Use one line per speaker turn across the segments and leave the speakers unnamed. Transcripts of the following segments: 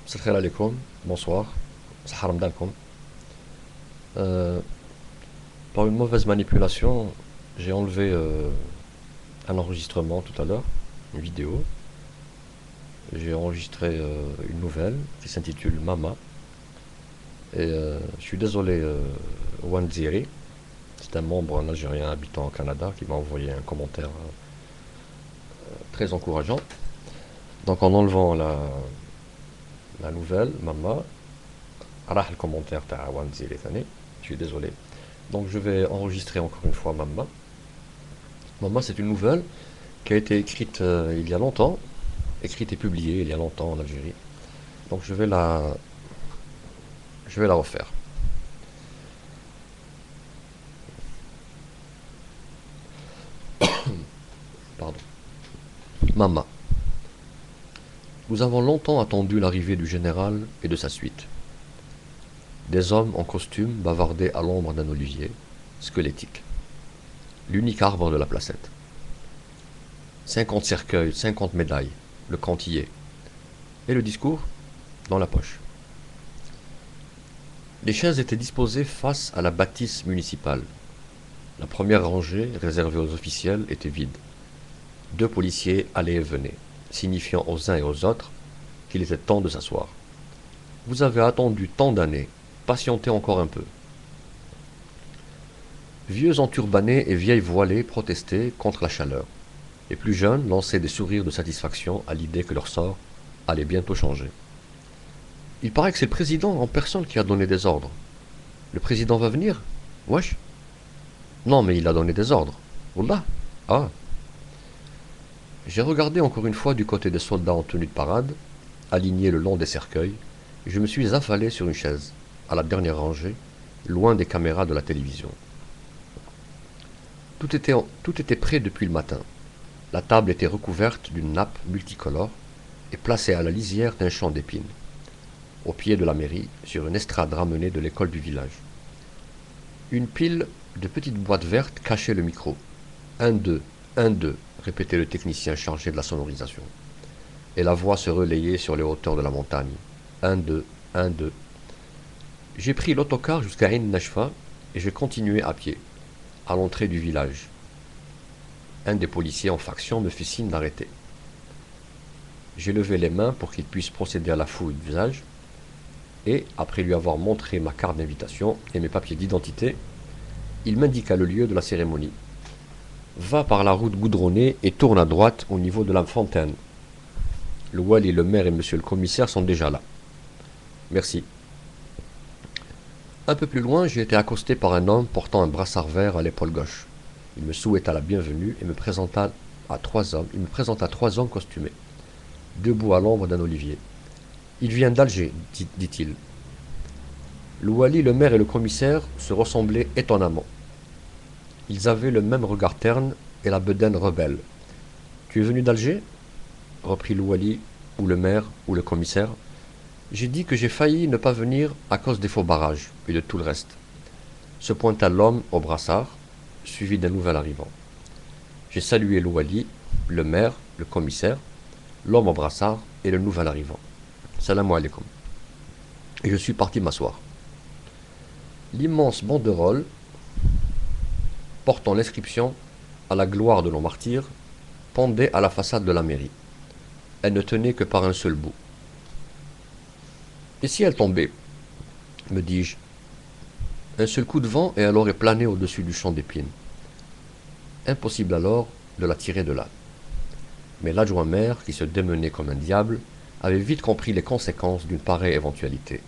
Salam alaikum, bonsoir, saharam d'alaikum. Euh, Par une mauvaise manipulation, j'ai enlevé un enregistrement tout à l'heure, une vidéo. J'ai enregistré une nouvelle qui s'intitule Mama. Et je suis désolé, Wanziri, c'est un membre, un Algérien habitant au Canada, qui m'a envoyé un commentaire très encourageant. Donc en enlevant la nouvelle, Mama, راه le commentaire تاع Wanziri ثاني, je suis désolé. Donc je vais enregistrer encore une fois Mama. Mama, c'est une nouvelle qui a été écrite il y a longtemps, écrite et publiée il y a longtemps en Algérie. Donc je vais la refaire. Pardon. Mama. Nous avons longtemps attendu l'arrivée du général et de sa suite. Des hommes en costume bavardaient à l'ombre d'un olivier, squelettique. L'unique arbre de la placette. 50 cercueils, 50 médailles, le compte y est. Et le discours dans la poche. Les chaises étaient disposées face à la bâtisse municipale. La première rangée, réservée aux officiels, était vide. Deux policiers allaient et venaient, signifiant aux uns et aux autres qu'il était temps de s'asseoir. Vous avez attendu tant d'années, patientez encore un peu. Vieux enturbanés et vieilles voilées protestaient contre la chaleur. Les plus jeunes lançaient des sourires de satisfaction à l'idée que leur sort allait bientôt changer. Il paraît que c'est le président en personne qui a donné des ordres. Le président va venir? Wesh? Non, mais il a donné des ordres. Wallah? Ah. J'ai regardé encore une fois du côté des soldats en tenue de parade, alignés le long des cercueils, et je me suis affalé sur une chaise, à la dernière rangée, loin des caméras de la télévision. Tout était prêt depuis le matin. La table était recouverte d'une nappe multicolore et placée à la lisière d'un champ d'épines, au pied de la mairie, sur une estrade ramenée de l'école du village. Une pile de petites boîtes vertes cachait le micro. Un, deux, un, deux, répétait le technicien chargé de la sonorisation. Et la voix se relayait sur les hauteurs de la montagne. Un, deux, un, deux. J'ai pris l'autocar jusqu'à Ain Nashfa et j'ai continué à pied, à l'entrée du village. Un des policiers en faction me fit signe d'arrêter. J'ai levé les mains pour qu'il puisse procéder à la fouille d'usage, et, après lui avoir montré ma carte d'invitation et mes papiers d'identité, il m'indiqua le lieu de la cérémonie. Va par la route goudronnée et tourne à droite au niveau de la fontaine. Le wali, le maire et monsieur le commissaire sont déjà là. Merci. Un peu plus loin, j'ai été accosté par un homme portant un brassard vert à l'épaule gauche. Il me souhaita la bienvenue et me présenta à trois hommes. Il me présenta trois hommes costumés, debout à l'ombre d'un olivier. Il vient d'Alger, dit-il. Le wali, le maire et le commissaire se ressemblaient étonnamment. Ils avaient le même regard terne et la bedaine rebelle. Tu es venu d'Alger? Reprit le wali, ou le maire, ou le commissaire. J'ai dit que j'ai failli ne pas venir à cause des faux barrages et de tout le reste. Se pointa l'homme au brassard, suivi d'un nouvel arrivant. J'ai salué le wali, le maire, le commissaire, l'homme au brassard et le nouvel arrivant. Salam alaikum. Et je suis parti m'asseoir. L'immense banderole portant l'inscription « À la gloire de nos martyrs » pendait à la façade de la mairie. Elle ne tenait que par un seul bout. Et si elle tombait, me dis-je, un seul coup de vent et elle aurait plané au-dessus du champ d'épines. Impossible alors de la tirer de là. Mais l'adjoint maire, qui se démenait comme un diable, avait vite compris les conséquences d'une pareille éventualité.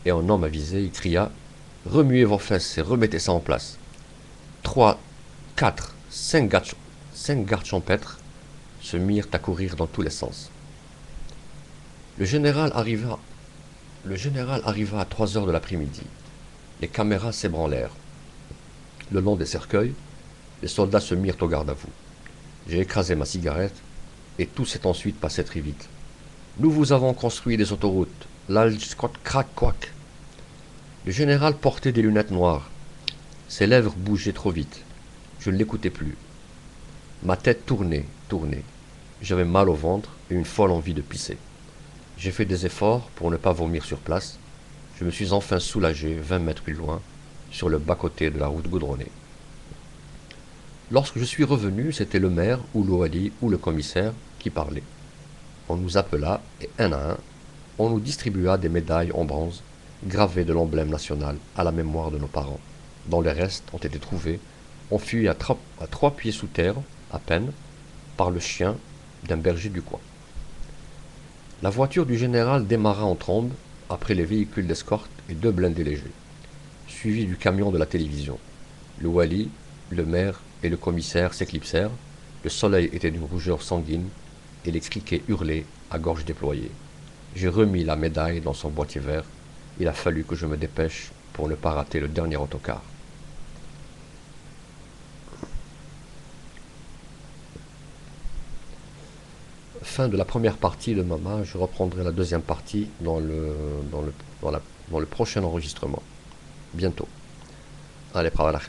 Et en homme avisé, il cria « Remuez vos fesses et remettez ça en place !» 3, 4, 5 gardes champêtres se mirent à courir dans tous les sens. Le général arriva à 3 heures de l'après-midi. Les caméras s'ébranlèrent. Le long des cercueils, les soldats se mirent au garde à vous. J'ai écrasé ma cigarette et tout s'est ensuite passé très vite. Nous vous avons construit des autoroutes. L'Alscott crac quack. Le général portait des lunettes noires. Ses lèvres bougeaient trop vite. Je ne l'écoutais plus. Ma tête tournait. J'avais mal au ventre et une folle envie de pisser. J'ai fait des efforts pour ne pas vomir sur place. Je me suis enfin soulagé 20 mètres plus loin, sur le bas-côté de la route goudronnée. Lorsque je suis revenu, c'était le maire ou l'ouali ou le commissaire qui parlait. On nous appela et un à un, on nous distribua des médailles en bronze gravées de l'emblème national à la mémoire de nos parents, dont les restes ont été trouvés, enfuis à 3 pieds sous terre, à peine, par le chien d'un berger du coin. La voiture du général démarra en trombe après les véhicules d'escorte et 2 blindés légers, suivis du camion de la télévision. Le wali, le maire et le commissaire s'éclipsèrent, le soleil était d'une rougeur sanguine et les criquets hurlaient à gorge déployée. J'ai remis la médaille dans son boîtier vert. Il a fallu que je me dépêche pour ne pas rater le dernier autocar. Fin de la première partie de Mama, je reprendrai la deuxième partie dans le prochain enregistrement. Bientôt. Allez, prava la